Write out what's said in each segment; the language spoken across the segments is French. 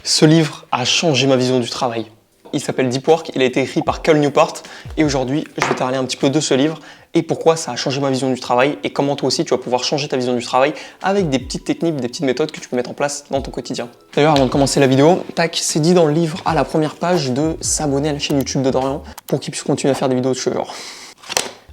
Ce livre a changé ma vision du travail. Il s'appelle Deep Work, il a été écrit par Cal Newport et aujourd'hui je vais te parler un petit peu de ce livre et pourquoi ça a changé ma vision du travail et comment toi aussi tu vas pouvoir changer ta vision du travail avec des petites techniques, des petites méthodes que tu peux mettre en place dans ton quotidien. D'ailleurs avant de commencer la vidéo, c'est dit dans le livre à la première page de s'abonner à la chaîne YouTube de Dorian pour qu'il puisse continuer à faire des vidéos de ce genre.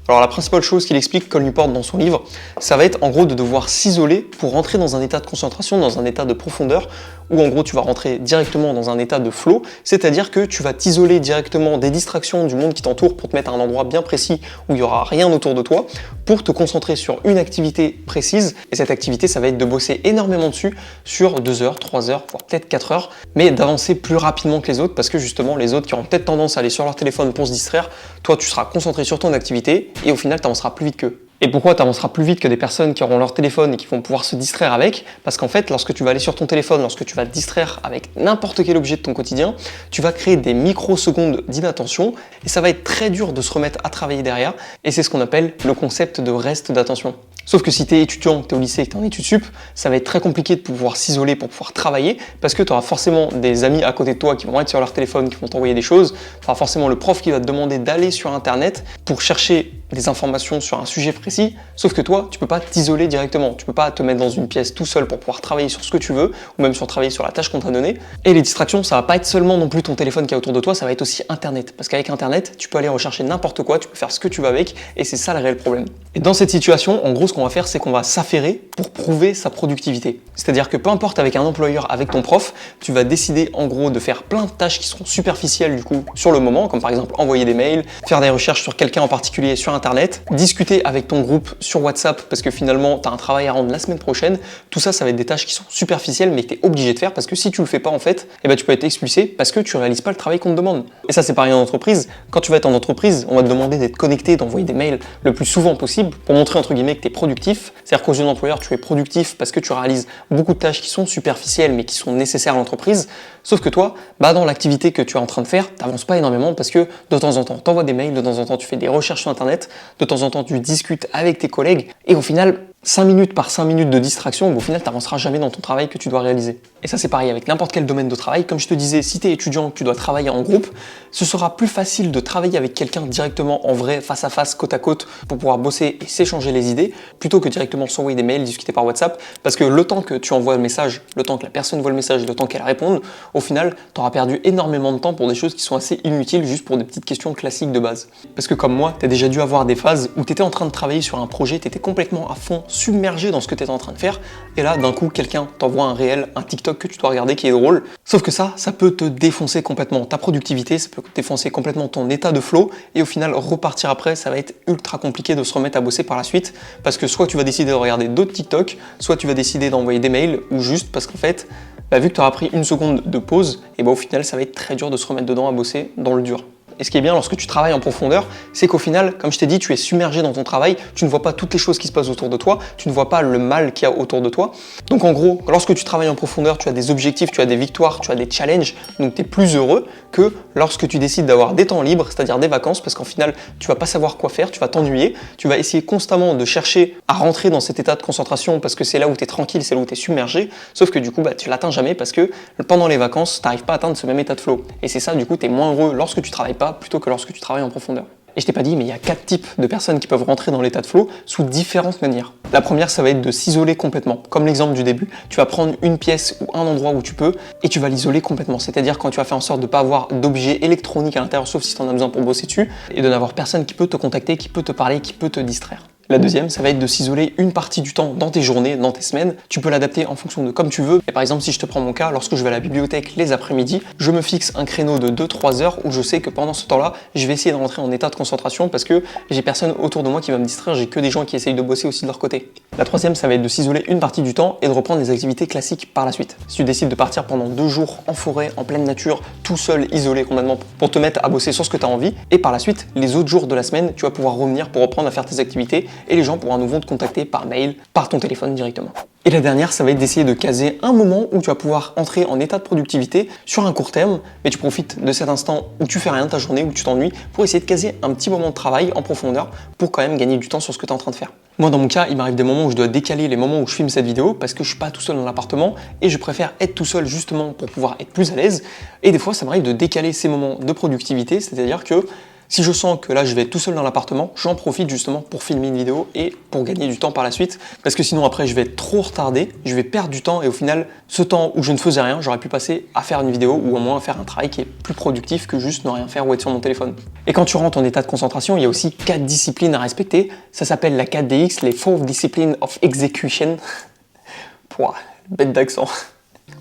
Alors la principale chose qu'il explique, Cal Newport dans son livre, ça va être en gros de devoir s'isoler pour rentrer dans un état de concentration, dans un état de profondeur, où en gros tu vas rentrer directement dans un état de flow, c'est-à-dire que tu vas t'isoler directement des distractions du monde qui t'entoure pour te mettre à un endroit bien précis où il n'y aura rien autour de toi, pour te concentrer sur une activité précise, et cette activité ça va être de bosser énormément dessus sur 2 heures, 3 heures, voire peut-être 4 heures, mais d'avancer plus rapidement que les autres, parce que justement les autres qui auront peut-être tendance à aller sur leur téléphone pour se distraire, toi tu seras concentré sur ton activité, et au final tu avanceras plus vite qu'eux. Et pourquoi tu avanceras plus vite que des personnes qui auront leur téléphone et qui vont pouvoir se distraire avec? Parce qu'en fait, lorsque tu vas aller sur ton téléphone, lorsque tu vas te distraire avec n'importe quel objet de ton quotidien, tu vas créer des microsecondes d'inattention et ça va être très dur de se remettre à travailler derrière. Et c'est ce qu'on appelle le concept de reste d'attention. Sauf que si tu es étudiant, que tu es au lycée et que tu es en études sup, ça va être très compliqué de pouvoir s'isoler pour pouvoir travailler parce que tu auras forcément des amis à côté de toi qui vont être sur leur téléphone, qui vont t'envoyer des choses. Tu auras forcément le prof qui va te demander d'aller sur Internet pour chercher des informations sur un sujet précis. Sauf que toi, tu peux pas t'isoler directement. Tu peux pas te mettre dans une pièce tout seul pour pouvoir travailler sur ce que tu veux ou même sur travailler sur la tâche qu'on t'a donnée. Et les distractions, ça va pas être seulement non plus ton téléphone qui est autour de toi, ça va être aussi Internet. Parce qu'avec Internet, tu peux aller rechercher n'importe quoi, tu peux faire ce que tu veux avec et c'est ça le réel problème. Et dans cette situation, en gros, ce qu'on va faire, c'est qu'on va s'affairer pour prouver sa productivité. C'est-à-dire que peu importe avec un employeur, avec ton prof, tu vas décider en gros de faire plein de tâches qui seront superficielles du coup sur le moment, comme par exemple envoyer des mails, faire des recherches sur quelqu'un en particulier sur Internet, discuter avec ton groupe sur WhatsApp parce que finalement tu as un travail à rendre la semaine prochaine. Tout ça, ça va être des tâches qui sont superficielles mais que tu es obligé de faire parce que si tu le fais pas en fait, tu peux être expulsé parce que tu réalises pas le travail qu'on te demande. Et ça c'est pareil en entreprise. Quand tu vas être en entreprise, on va te demander d'être connecté, d'envoyer des mails le plus souvent possible pour montrer entre guillemets que tu es productif. C'est-à-dire qu'aux yeux de l'employeur, tu es productif parce que tu réalises beaucoup de tâches qui sont superficielles mais qui sont nécessaires à l'entreprise. Sauf que toi, dans l'activité que tu es en train de faire, tu n'avances pas énormément parce que de temps en temps, tu envoies des mails, de temps en temps, tu fais des recherches sur Internet, de temps en temps, tu discutes avec tes collègues et au final, 5 minutes par 5 minutes de distraction, au final, tu n'avanceras jamais dans ton travail que tu dois réaliser. Et ça, c'est pareil avec n'importe quel domaine de travail. Comme je te disais, si tu es étudiant, que tu dois travailler en groupe, ce sera plus facile de travailler avec quelqu'un directement en vrai, face à face, côte à côte, pour pouvoir bosser et s'échanger les idées, plutôt que directement s'envoyer des mails, discuter par WhatsApp, parce que le temps que tu envoies le message, le temps que la personne voit le message, le temps qu'elle réponde, au final, tu auras perdu énormément de temps pour des choses qui sont assez inutiles, juste pour des petites questions classiques de base. Parce que comme moi, tu as déjà dû avoir des phases où tu étais en train de travailler sur un projet, tu étais complètement à fond, submergé dans ce que tu étais en train de faire, et là, d'un coup, quelqu'un t'envoie un réel, un TikTok que tu dois regarder qui est drôle. Sauf que ça peut te défoncer complètement ta productivité, ça peut défoncer complètement ton état de flow, et au final, repartir après, ça va être ultra compliqué de se remettre à bosser par la suite, parce que soit tu vas décider de regarder d'autres TikTok, soit tu vas décider d'envoyer des mails, ou juste parce qu'en fait, vu que tu auras pris une seconde de pause, et au final, ça va être très dur de se remettre dedans à bosser dans le dur. Et ce qui est bien lorsque tu travailles en profondeur, c'est qu'au final, comme je t'ai dit, tu es submergé dans ton travail, tu ne vois pas toutes les choses qui se passent autour de toi, tu ne vois pas le mal qu'il y a autour de toi. Donc en gros, lorsque tu travailles en profondeur, tu as des objectifs, tu as des victoires, tu as des challenges, donc tu es plus heureux que lorsque tu décides d'avoir des temps libres, c'est-à-dire des vacances, parce qu'en final, tu vas pas savoir quoi faire, tu vas t'ennuyer, tu vas essayer constamment de chercher à rentrer dans cet état de concentration parce que c'est là où tu es tranquille, c'est là où tu es submergé, sauf que du coup, tu l'atteins jamais parce que pendant les vacances, tu n'arrives pas à atteindre ce même état de flow. Et c'est ça, du coup, tu es moins heureux lorsque tu travailles pas plutôt que lorsque tu travailles en profondeur. Et je t'ai pas dit, mais il y a 4 types de personnes qui peuvent rentrer dans l'état de flow sous différentes manières. La première, ça va être de s'isoler complètement. Comme l'exemple du début, tu vas prendre une pièce ou un endroit où tu peux et tu vas l'isoler complètement. C'est-à-dire quand tu vas faire en sorte de ne pas avoir d'objets électroniques à l'intérieur, sauf si tu en as besoin pour bosser dessus, et de n'avoir personne qui peut te contacter, qui peut te parler, qui peut te distraire. La deuxième, ça va être de s'isoler une partie du temps dans tes journées, dans tes semaines. Tu peux l'adapter en fonction de comme tu veux. Et par exemple, si je te prends mon cas, lorsque je vais à la bibliothèque les après-midi, je me fixe un créneau de 2-3 heures où je sais que pendant ce temps-là, je vais essayer de rentrer en état de concentration parce que j'ai personne autour de moi qui va me distraire, j'ai que des gens qui essayent de bosser aussi de leur côté. La troisième, ça va être de s'isoler une partie du temps et de reprendre les activités classiques par la suite. Si tu décides de partir pendant 2 jours en forêt, en pleine nature, tout seul, isolé complètement, pour te mettre à bosser sur ce que tu as envie, et par la suite, les autres jours de la semaine, tu vas pouvoir revenir pour reprendre à faire tes activités et les gens pourront à nouveau te contacter par mail, par ton téléphone directement. Et la dernière, ça va être d'essayer de caser un moment où tu vas pouvoir entrer en état de productivité sur un court terme, mais tu profites de cet instant où tu fais rien de ta journée, où tu t'ennuies, pour essayer de caser un petit moment de travail en profondeur pour quand même gagner du temps sur ce que tu es en train de faire. Moi, dans mon cas, il m'arrive des moments où je dois décaler les moments où je filme cette vidéo parce que je suis pas tout seul dans l'appartement et je préfère être tout seul justement pour pouvoir être plus à l'aise. Et des fois, ça m'arrive de décaler ces moments de productivité, c'est-à-dire que si je sens que là je vais être tout seul dans l'appartement, j'en profite justement pour filmer une vidéo et pour gagner du temps par la suite, parce que sinon après je vais être trop retardé, je vais perdre du temps et au final ce temps où je ne faisais rien, j'aurais pu passer à faire une vidéo ou au moins à faire un travail qui est plus productif que juste ne rien faire ou être sur mon téléphone. Et quand tu rentres en état de concentration, il y a aussi 4 disciplines à respecter, ça s'appelle la 4DX, les 4 Disciplines of Execution. Pouah, bête d'accent.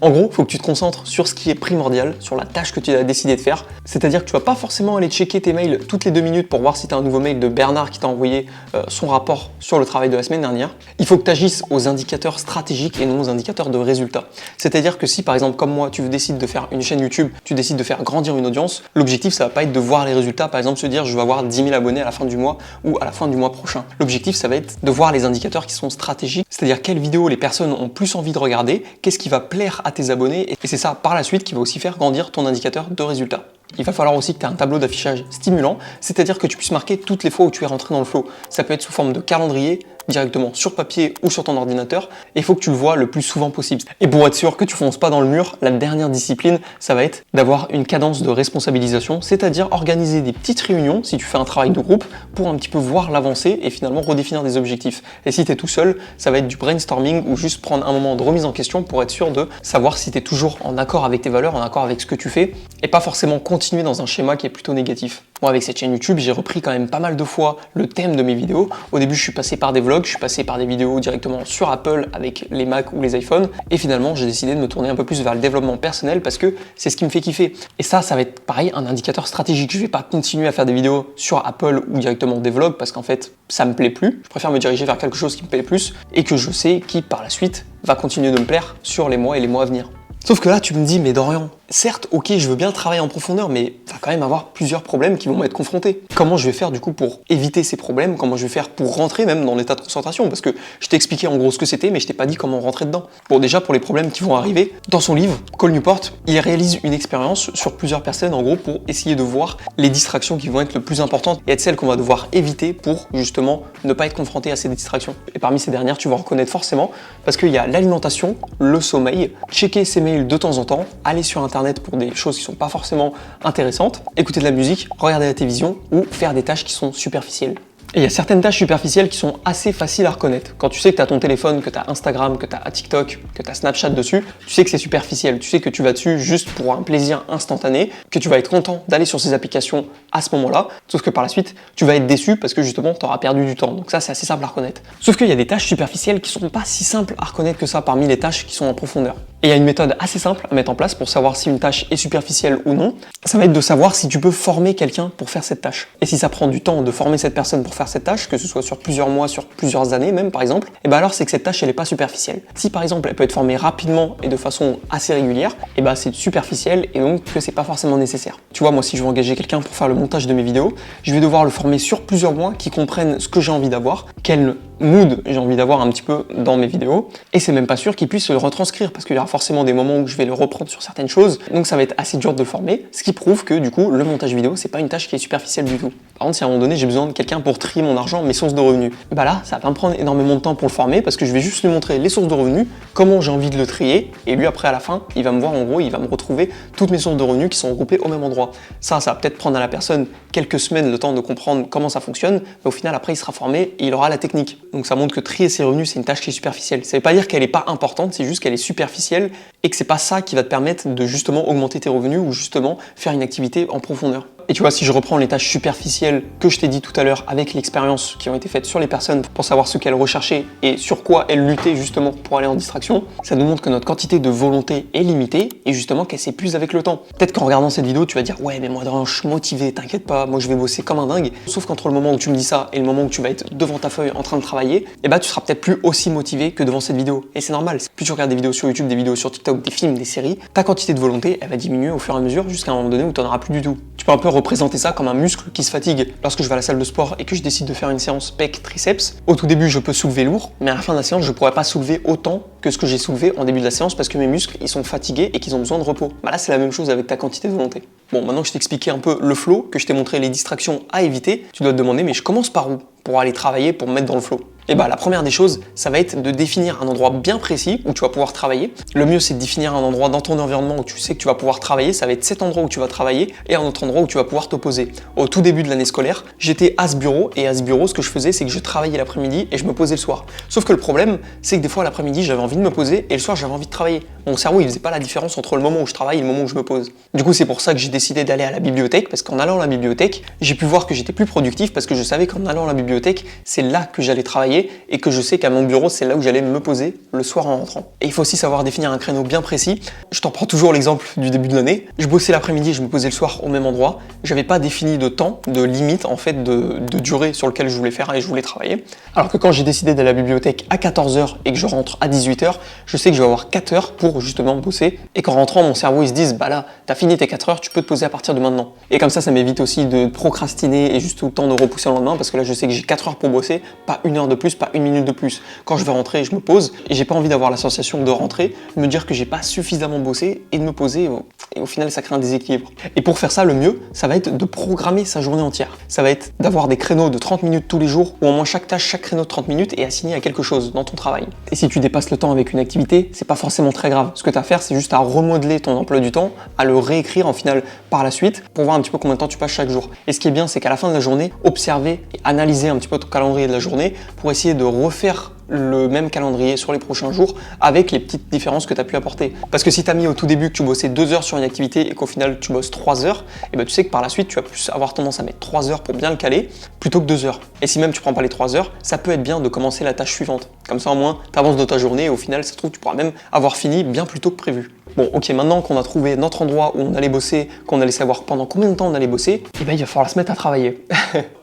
En gros, il faut que tu te concentres sur ce qui est primordial, sur la tâche que tu as décidé de faire. C'est-à-dire que tu vas pas forcément aller checker tes mails toutes les 2 minutes pour voir si tu as un nouveau mail de Bernard qui t'a envoyé son rapport sur le travail de la semaine dernière. Il faut que tu agisses aux indicateurs stratégiques et non aux indicateurs de résultats. C'est-à-dire que si par exemple comme moi, tu décides de faire une chaîne YouTube, tu décides de faire grandir une audience, l'objectif ça va pas être de voir les résultats, par exemple se dire je vais avoir 10 000 abonnés à la fin du mois ou à la fin du mois prochain. L'objectif ça va être de voir les indicateurs qui sont stratégiques, c'est-à-dire quelles vidéos les personnes ont plus envie de regarder, qu'est-ce qui va plaire à tes abonnés, et c'est ça par la suite qui va aussi faire grandir ton indicateur de résultats. Il va falloir aussi que tu aies un tableau d'affichage stimulant, c'est-à-dire que tu puisses marquer toutes les fois où tu es rentré dans le flow. Ça peut être sous forme de calendrier, directement sur papier ou sur ton ordinateur, et il faut que tu le vois le plus souvent possible. Et pour être sûr que tu fonces pas dans le mur, la dernière discipline, ça va être d'avoir une cadence de responsabilisation, c'est-à-dire organiser des petites réunions, si tu fais un travail de groupe, pour un petit peu voir l'avancée et finalement redéfinir des objectifs. Et si tu es tout seul, ça va être du brainstorming ou juste prendre un moment de remise en question pour être sûr de savoir si tu es toujours en accord avec tes valeurs, en accord avec ce que tu fais, et pas forcément continuer dans un schéma qui est plutôt négatif. Moi, avec cette chaîne YouTube, j'ai repris quand même pas mal de fois le thème de mes vidéos. Au début, je suis passé par des vlogs, je suis passé par des vidéos directement sur Apple avec les Mac ou les iPhones. Et finalement, j'ai décidé de me tourner un peu plus vers le développement personnel parce que c'est ce qui me fait kiffer. Et ça va être pareil, un indicateur stratégique. Je vais pas continuer à faire des vidéos sur Apple ou directement des vlogs parce qu'en fait, ça me plaît plus. Je préfère me diriger vers quelque chose qui me plaît plus et que je sais qui, par la suite, va continuer de me plaire sur les mois et les mois à venir. Sauf que là, tu me dis, mais Dorian, certes, ok, je veux bien travailler en profondeur, mais il va quand même avoir plusieurs problèmes qui vont m'être confrontés. Comment je vais faire du coup pour éviter ces problèmes? Comment je vais faire pour rentrer même dans l'état de concentration? Parce que je t'ai expliqué en gros ce que c'était, mais je t'ai pas dit comment rentrer dedans. Bon, déjà pour les problèmes qui vont arriver, dans son livre, Cal Newport, il réalise une expérience sur plusieurs personnes en gros pour essayer de voir les distractions qui vont être le plus importantes et être celles qu'on va devoir éviter pour justement ne pas être confronté à ces distractions. Et parmi ces dernières, tu vas reconnaître forcément parce qu'il y a l'alimentation, le sommeil, checker ses mails de temps en temps, aller sur internet pour des choses qui sont pas forcément intéressantes, écouter de la musique, regarder la télévision ou faire des tâches qui sont superficielles. Et il y a certaines tâches superficielles qui sont assez faciles à reconnaître. Quand tu sais que tu as ton téléphone, que tu as Instagram, que tu as TikTok, que tu as Snapchat dessus, tu sais que c'est superficiel. Tu sais que tu vas dessus juste pour un plaisir instantané, que tu vas être content d'aller sur ces applications à ce moment-là. Sauf que par la suite, tu vas être déçu parce que justement, tu auras perdu du temps. Donc ça, c'est assez simple à reconnaître. Sauf qu'il y a des tâches superficielles qui sont pas si simples à reconnaître que ça parmi les tâches qui sont en profondeur. Et il y a une méthode assez simple à mettre en place pour savoir si une tâche est superficielle ou non. Ça va être de savoir si tu peux former quelqu'un pour faire cette tâche. Et si ça prend du temps de former cette personne pour faire cette tâche, que ce soit sur plusieurs mois, sur plusieurs années même par exemple, et ben alors c'est que cette tâche elle est pas superficielle. Si par exemple elle peut être formée rapidement et de façon assez régulière, et ben c'est superficiel et donc que c'est pas forcément nécessaire. Tu vois, moi si je veux engager quelqu'un pour faire le montage de mes vidéos, je vais devoir le former sur plusieurs mois qui comprennent ce que j'ai envie d'avoir, quel mood j'ai envie d'avoir un petit peu dans mes vidéos, et c'est même pas sûr qu'il puisse le retranscrire parce qu'il y aura forcément des moments où je vais le reprendre sur certaines choses, donc ça va être assez dur de le former, ce qui prouve que du coup le montage vidéo c'est pas une tâche qui est superficielle du tout. Par contre si à un moment donné j'ai besoin de quelqu'un pour trier mon argent, mes sources de revenus, bah là ça va me prendre énormément de temps pour le former parce que je vais juste lui montrer les sources de revenus, comment j'ai envie de le trier, et lui après à la fin il va me voir en gros, il va me retrouver toutes mes sources de revenus qui sont regroupées au même endroit. Ça va peut-être prendre à la personne quelques semaines le temps de comprendre comment ça fonctionne, mais au final après il sera formé et il aura la technique. Donc ça montre que trier ses revenus c'est une tâche qui est superficielle. Ça veut pas dire qu'elle est pas importante, c'est juste qu'elle est superficielle et que c'est pas ça qui va te permettre de justement augmenter tes revenus ou justement faire une activité en profondeur. Et tu vois, si je reprends les tâches superficielles que je t'ai dit tout à l'heure avec l'expérience qui ont été faites sur les personnes pour savoir ce qu'elles recherchaient et sur quoi elles luttaient justement pour aller en distraction, ça nous montre que notre quantité de volonté est limitée et justement qu'elle s'épuise avec le temps. Peut-être qu'en regardant cette vidéo, tu vas dire « Ouais, mais moi, je suis motivé, t'inquiète pas, moi je vais bosser comme un dingue. » Sauf qu'entre le moment où tu me dis ça et le moment où tu vas être devant ta feuille en train de travailler, eh ben, tu seras peut-être plus aussi motivé que devant cette vidéo. Et c'est normal, plus tu regardes des vidéos sur YouTube, des vidéos sur TikTok, des films, des séries, ta quantité de volonté, elle va diminuer au fur et à mesure jusqu'à un moment donné où tu n'en auras plus du tout. Tu peux un peu représenter ça comme un muscle qui se fatigue. Lorsque je vais à la salle de sport et que je décide de faire une séance pec triceps, au tout début je peux soulever lourd, mais à la fin de la séance je pourrais pas soulever autant que ce que j'ai soulevé en début de la séance parce que mes muscles ils sont fatigués et qu'ils ont besoin de repos. Bah là c'est la même chose avec ta quantité de volonté. Bon, maintenant que je t'ai expliqué un peu le flow, que je t'ai montré les distractions à éviter, tu dois te demander mais je commence par où pour aller travailler, pour me mettre dans le flow? Et bah la première des choses, ça va être de définir un endroit bien précis où tu vas pouvoir travailler. Le mieux c'est de définir un endroit dans ton environnement où tu sais que tu vas pouvoir travailler, ça va être cet endroit où tu vas travailler et un autre endroit où tu vas pouvoir te poser. Au tout début de l'année scolaire, j'étais à ce bureau et à ce bureau ce que je faisais c'est que je travaillais l'après-midi et je me posais le soir. Sauf que le problème c'est que des fois l'après-midi j'avais envie de me poser et le soir j'avais envie de travailler. Mon cerveau il faisait pas la différence entre le moment où je travaille et le moment où je me pose. Du coup c'est pour ça que j'ai décidé d'aller à la bibliothèque parce qu'en allant à la bibliothèque, j'ai pu voir que j'étais plus productif parce que je savais qu'en allant à la bibliothèque, c'est là que j'allais travailler et que je sais qu'à mon bureau, c'est là où j'allais me poser le soir en rentrant. Et il faut aussi savoir définir un créneau bien précis. Je t'en prends toujours l'exemple du début de l'année. Je bossais l'après-midi et je me posais le soir au même endroit. J'avais pas défini de temps, de limite en fait, de durée sur lequel je voulais faire et je voulais travailler. Alors que quand j'ai décidé d'aller à la bibliothèque à 14h et que je rentre à 18h, je sais que je vais avoir 4 heures pour justement bosser. Et qu'en rentrant, mon cerveau il se dise, bah là, t'as fini tes 4 heures, tu peux te poser à partir de maintenant. Et comme ça m'évite aussi de procrastiner et juste tout le temps de repousser le lendemain parce que là, je sais que j'ai 4 heures pour bosser, pas 1 heure de plus, pas 1 minute de plus. Quand je vais rentrer, je me pose et j'ai pas envie d'avoir la sensation de rentrer, de me dire que j'ai pas suffisamment bossé et de me poser et au final ça crée un déséquilibre. Et pour faire ça, le mieux, ça va être de programmer sa journée entière. Ça va être d'avoir des créneaux de 30 minutes tous les jours ou au moins chaque tâche, chaque créneau de 30 minutes est assigné à quelque chose dans ton travail. Et si tu dépasses le temps avec une activité, c'est pas forcément très grave. Ce que tu as à faire, c'est juste à remodeler ton emploi du temps, à le réécrire en final par la suite pour voir un petit peu combien de temps tu passes chaque jour. Et ce qui est bien, c'est qu'à la fin de la journée, observer et analyser un petit peu ton calendrier de la journée pour essayer de refaire le même calendrier sur les prochains jours avec les petites différences que tu as pu apporter. Parce que si tu as mis au tout début que tu bossais 2 heures sur une activité et qu'au final tu bosses 3 heures, et ben tu sais que par la suite tu vas plus avoir tendance à mettre 3 heures pour bien le caler plutôt que 2 heures. Et si même tu prends pas les 3 heures, ça peut être bien de commencer la tâche suivante. Comme ça au moins tu avances dans ta journée et au final ça se trouve tu pourras même avoir fini bien plus tôt que prévu. Bon ok, maintenant qu'on a trouvé notre endroit où on allait bosser, qu'on allait savoir pendant combien de temps on allait bosser, et ben il va falloir se mettre à travailler.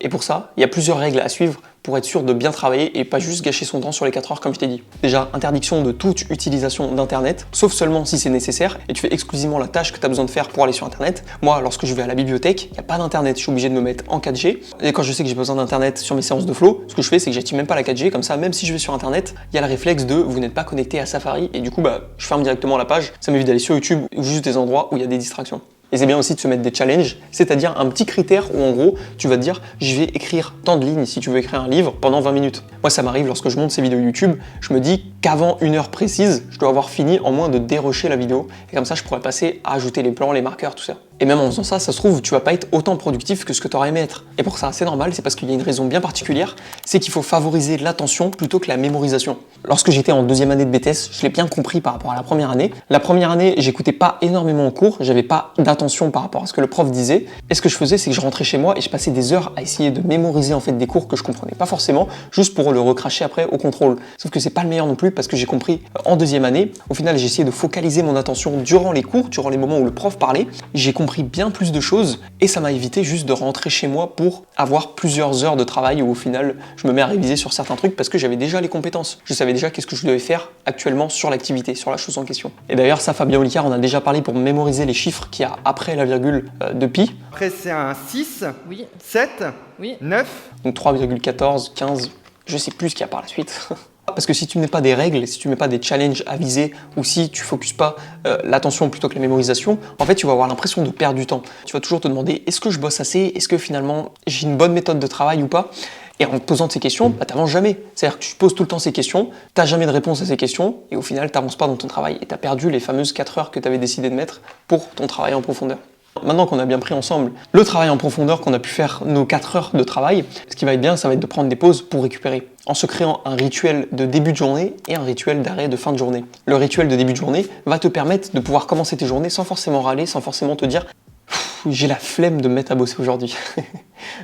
Et pour ça, il y a plusieurs règles à suivre pour être sûr de bien travailler et pas juste gâcher son temps sur les 4 heures comme je t'ai dit. Déjà, interdiction de toute utilisation d'internet, sauf seulement si c'est nécessaire et tu fais exclusivement la tâche que tu as besoin de faire pour aller sur internet. Moi, lorsque je vais à la bibliothèque, il n'y a pas d'internet, je suis obligé de me mettre en 4G. Et quand je sais que j'ai besoin d'internet sur mes séances de flow, ce que je fais c'est que j'active même pas la 4G, comme ça même si je vais sur internet, il y a le réflexe de vous n'êtes pas connecté à Safari et du coup je ferme directement la page, ça m'évite d'aller sur YouTube ou juste des endroits où il y a des distractions. Et c'est bien aussi de se mettre des challenges, c'est-à-dire un petit critère où en gros, tu vas te dire je vais écrire tant de lignes si tu veux écrire un livre pendant 20 minutes. Moi ça m'arrive lorsque je monte ces vidéos YouTube, je me dis qu'avant 1 heure précise, je dois avoir fini en moins de dérocher la vidéo. Et comme ça je pourrais passer à ajouter les plans, les marqueurs, tout ça. Et même en faisant ça, ça se trouve, tu vas pas être autant productif que ce que tu aurais aimé être. Et pour ça, c'est normal, c'est parce qu'il y a une raison bien particulière, c'est qu'il faut favoriser l'attention plutôt que la mémorisation. Lorsque j'étais en 2e année de BTS, je l'ai bien compris par rapport à la première année. La première année, j'écoutais pas énormément en cours, j'avais pas d'attention par rapport à ce que le prof disait. Et ce que je faisais, c'est que je rentrais chez moi et je passais des heures à essayer de mémoriser en fait des cours que je comprenais pas forcément, juste pour le recracher après au contrôle. Sauf que c'est pas le meilleur non plus parce que j'ai compris en 2e année. Au final, j'ai essayé de focaliser mon attention durant les cours, durant les moments où le prof parlait. J'ai compris bien plus de choses et ça m'a évité juste de rentrer chez moi pour avoir plusieurs heures de travail où au final je me mets à réviser sur certains trucs parce que j'avais déjà les compétences. Je savais déjà qu'est-ce que je devais faire actuellement sur l'activité, sur la chose en question. Et d'ailleurs ça, Fabien Olicard en a déjà parlé pour mémoriser les chiffres qu'il y a après la virgule de pi. Après c'est un 6, Oui. 7, Oui. 9. Donc 3,14, 15, je sais plus ce qu'il y a par la suite. Parce que si tu ne mets pas des règles, si tu ne mets pas des challenges à viser, ou si tu ne focuses pas l'attention plutôt que la mémorisation, en fait tu vas avoir l'impression de perdre du temps. Tu vas toujours te demander, est-ce que je bosse assez? Est-ce que finalement j'ai une bonne méthode de travail ou pas? Et en te posant ces questions, tu n'avances jamais. C'est-à-dire que tu poses tout le temps ces questions, tu n'as jamais de réponse à ces questions, et au final tu n'avances pas dans ton travail. Et tu as perdu les fameuses 4 heures que tu avais décidé de mettre pour ton travail en profondeur. Maintenant qu'on a bien pris ensemble le travail en profondeur, qu'on a pu faire nos 4 heures de travail, ce qui va être bien, ça va être de prendre des pauses pour récupérer, en se créant un rituel de début de journée et un rituel d'arrêt de fin de journée. Le rituel de début de journée va te permettre de pouvoir commencer tes journées sans forcément râler, sans forcément te dire « j'ai la flemme de me mettre à bosser aujourd'hui ».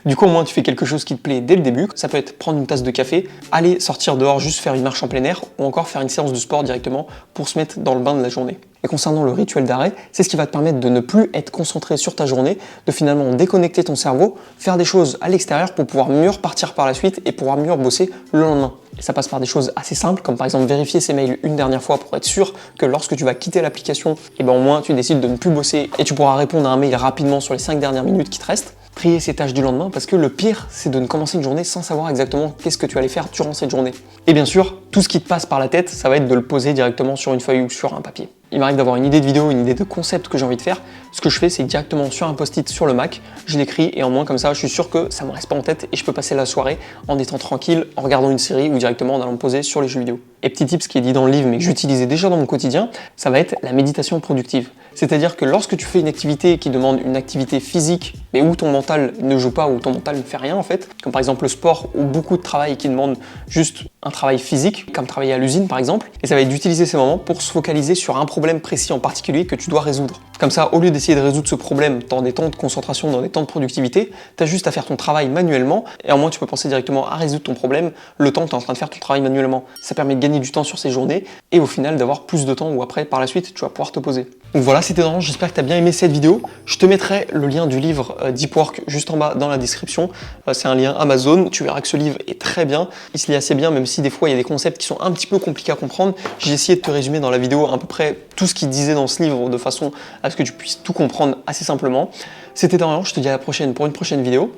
Du coup, au moins, tu fais quelque chose qui te plaît dès le début. Ça peut être prendre une tasse de café, aller sortir dehors, juste faire une marche en plein air, ou encore faire une séance de sport directement pour se mettre dans le bain de la journée. Et concernant le rituel d'arrêt, c'est ce qui va te permettre de ne plus être concentré sur ta journée, de finalement déconnecter ton cerveau, faire des choses à l'extérieur pour pouvoir mieux repartir par la suite et pouvoir mieux bosser le lendemain. Et ça passe par des choses assez simples, comme par exemple vérifier ses mails une dernière fois pour être sûr que lorsque tu vas quitter l'application, et ben au moins tu décides de ne plus bosser et tu pourras répondre à un mail rapidement sur les 5 dernières minutes qui te restent. Trier ses tâches du lendemain, parce que le pire, c'est de ne commencer une journée sans savoir exactement qu'est-ce que tu allais faire durant cette journée. Et bien sûr, tout ce qui te passe par la tête, ça va être de le poser directement sur une feuille ou sur un papier. Il m'arrive d'avoir une idée de vidéo, une idée de concept que j'ai envie de faire. Ce que je fais, c'est directement sur un post-it sur le Mac, je l'écris et en moins comme ça, je suis sûr que ça ne me reste pas en tête et je peux passer la soirée en étant tranquille, en regardant une série ou directement en allant me poser sur les jeux vidéo. Et petit tip, ce qui est dit dans le livre mais que j'utilisais déjà dans mon quotidien, ça va être la méditation productive. C'est-à-dire que lorsque tu fais une activité qui demande une activité physique, mais où ton mental ne joue pas, où ton mental ne fait rien en fait, comme par exemple le sport ou beaucoup de travail qui demande juste un travail physique, comme travailler à l'usine par exemple, et ça va être d'utiliser ces moments pour se focaliser sur un problème précis en particulier que tu dois résoudre. Comme ça, au lieu d'essayer de résoudre ce problème dans des temps de concentration, dans des temps de productivité, tu as juste à faire ton travail manuellement, et au moins tu peux penser directement à résoudre ton problème le temps que tu es en train de faire ton travail manuellement. Ça permet de gagner du temps sur ces journées, et au final d'avoir plus de temps où après, par la suite, tu vas pouvoir te poser. Donc voilà, c'était vraiment, j'espère que tu as bien aimé cette vidéo. Je te mettrai le lien du livre Deep Work juste en bas dans la description. C'est un lien Amazon, tu verras que ce livre est très bien. Il se lit assez bien, même si des fois il y a des concepts qui sont un petit peu compliqués à comprendre. J'ai essayé de te résumer dans la vidéo à peu près tout ce qu'il disait dans ce livre de façon à ce que tu puisses tout comprendre assez simplement. C'était Dorian, je te dis à la prochaine pour une prochaine vidéo.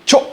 Ciao!